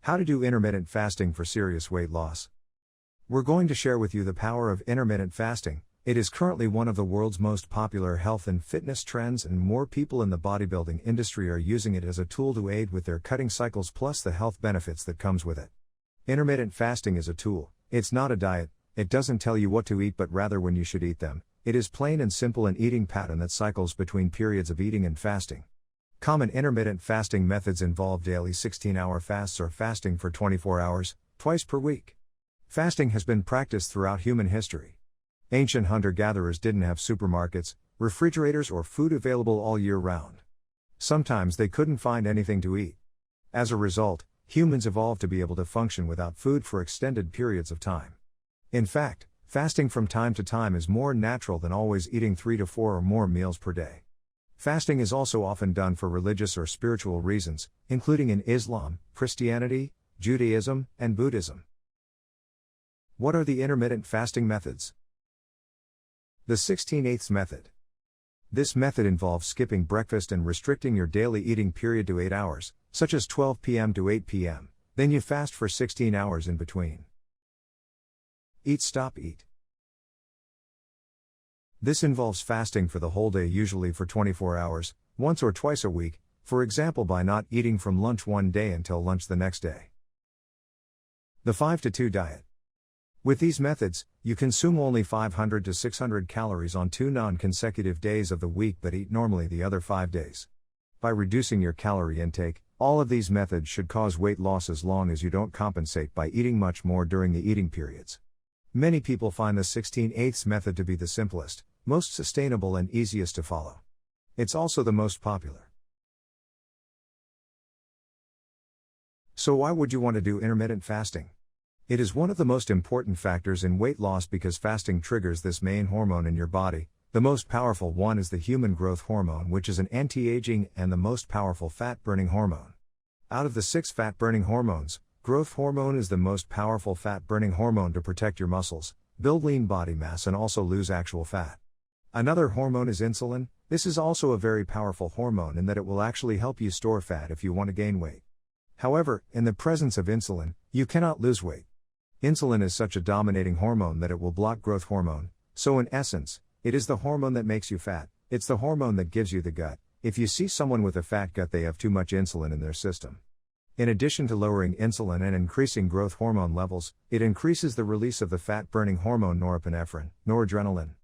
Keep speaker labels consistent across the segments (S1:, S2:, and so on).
S1: How to do intermittent fasting for serious weight loss. We're going to share with you the power of intermittent fasting. It is currently one of the world's most popular health and fitness trends, and more people in the bodybuilding industry are using it as a tool to aid with their cutting cycles, plus the health benefits that comes with it. Intermittent fasting is a tool. It's not a diet. It doesn't tell you what to eat but rather when you should eat them. It is plain and simple an eating pattern that cycles between periods of eating and fasting. Common intermittent fasting methods involve daily 16-hour fasts or fasting for 24 hours, twice per week. Fasting has been practiced throughout human history. Ancient hunter-gatherers didn't have supermarkets, refrigerators, or food available all year round. Sometimes they couldn't find anything to eat. As a result, humans evolved to be able to function without food for extended periods of time. In fact, fasting from time to time is more natural than always eating 3 to 4 or more meals per day. Fasting is also often done for religious or spiritual reasons, including in Islam, Christianity, Judaism, and Buddhism. What are the intermittent fasting methods? The 16/8 method. This method involves skipping breakfast and restricting your daily eating period to 8 hours, such as 12 p.m. to 8 p.m., then you fast for 16 hours in between. Eat Stop Eat. This involves fasting for the whole day, usually for 24 hours, once or twice a week, for example by not eating from lunch one day until lunch the next day. The 5-to-2 diet. With these methods, you consume only 500 to 600 calories on 2 non-consecutive days of the week but eat normally the other 5 days. By reducing your calorie intake, all of these methods should cause weight loss as long as you don't compensate by eating much more during the eating periods. Many people find the 16/8 method to be the simplest, most sustainable and easiest to follow. It's also the most popular. So why would you want to do intermittent fasting? It is one of the most important factors in weight loss because fasting triggers this main hormone in your body. The most powerful one is the human growth hormone, which is an anti-aging and the most powerful fat-burning hormone. Out of the 6 fat-burning hormones, growth hormone is the most powerful fat-burning hormone to protect your muscles, build lean body mass, and also lose actual fat. Another hormone is insulin. This is also a very powerful hormone in that it will actually help you store fat if you want to gain weight. However, in the presence of insulin, you cannot lose weight. Insulin is such a dominating hormone that it will block growth hormone, so in essence, it is the hormone that makes you fat. It's the hormone that gives you the gut. If you see someone with a fat gut, they have too much insulin in their system. In addition to lowering insulin and increasing growth hormone levels, it increases the release of the fat-burning hormone norepinephrine, noradrenaline.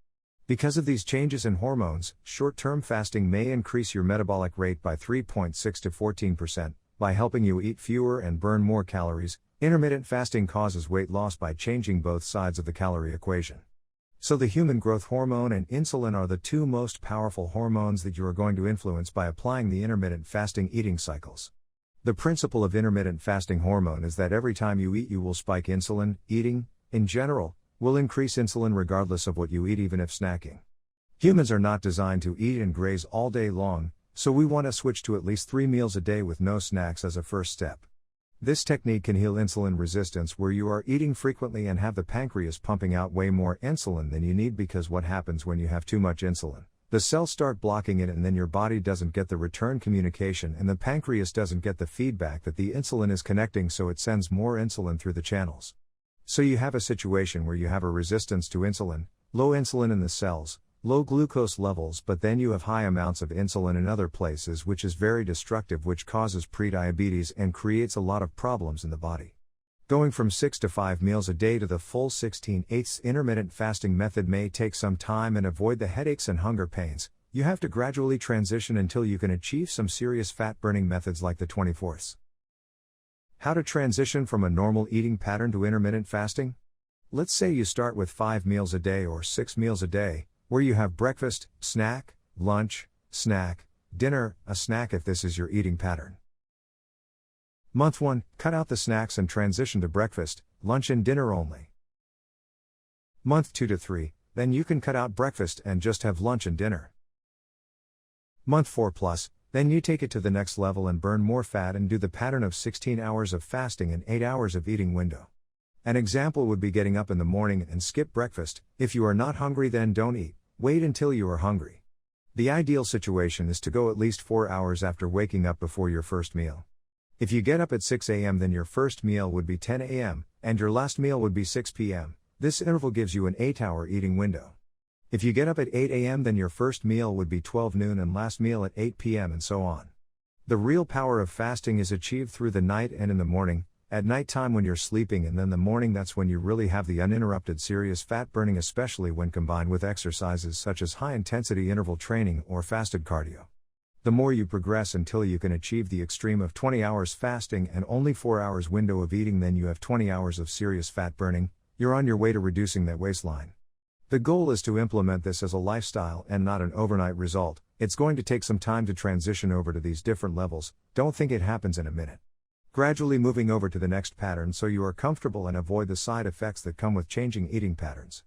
S1: Because of these changes in hormones, short-term fasting may increase your metabolic rate by 3.6 to 14%, by helping you eat fewer and burn more calories. Intermittent fasting causes weight loss by changing both sides of the calorie equation. So the human growth hormone and insulin are the 2 most powerful hormones that you are going to influence by applying the intermittent fasting eating cycles. The principle of intermittent fasting hormone is that every time you eat you will spike insulin. Eating, in general, will increase insulin regardless of what you eat, even if snacking. Humans are not designed to eat and graze all day long, so we want to switch to at least 3 meals a day with no snacks as a first step. This technique can heal insulin resistance where you are eating frequently and have the pancreas pumping out way more insulin than you need, because what happens when you have too much insulin? The cells start blocking it and then your body doesn't get the return communication and the pancreas doesn't get the feedback that the insulin is connecting, so it sends more insulin through the channels. So you have a situation where you have a resistance to insulin, low insulin in the cells, low glucose levels, but then you have high amounts of insulin in other places, which is very destructive, which causes prediabetes and creates a lot of problems in the body. Going from 6 to 5 meals a day to the full 16/8 intermittent fasting method may take some time and avoid the headaches and hunger pains. You have to gradually transition until you can achieve some serious fat-burning methods like the 24ths. How to transition from a normal eating pattern to intermittent fasting? Let's say you start with 5 meals a day or 6 meals a day, where you have breakfast, snack, lunch, snack, dinner, a snack if this is your eating pattern. Month 1, cut out the snacks and transition to breakfast, lunch and dinner only. Month 2 to 3, then you can cut out breakfast and just have lunch and dinner. Month 4 plus, then you take it to the next level and burn more fat and do the pattern of 16 hours of fasting and 8 hours of eating window. An example would be getting up in the morning and skip breakfast. If you are not hungry, then don't eat. Wait until you are hungry. The ideal situation is to go at least 4 hours after waking up before your first meal. If you get up at 6 a.m., then your first meal would be 10 a.m., and your last meal would be 6 p.m. This interval gives you an 8-hour eating window. If you get up at 8 a.m., then your first meal would be 12 noon and last meal at 8 p.m., and so on. The real power of fasting is achieved through the night and in the morning. At night time when you're sleeping, and then the morning, that's when you really have the uninterrupted serious fat burning, especially when combined with exercises such as high intensity interval training or fasted cardio. The more you progress until you can achieve the extreme of 20 hours fasting and only 4 hours window of eating, then you have 20 hours of serious fat burning. You're on your way to reducing that waistline. The goal is to implement this as a lifestyle and not an overnight result. It's going to take some time to transition over to these different levels. Don't think it happens in a minute. Gradually moving over to the next pattern so you are comfortable and avoid the side effects that come with changing eating patterns.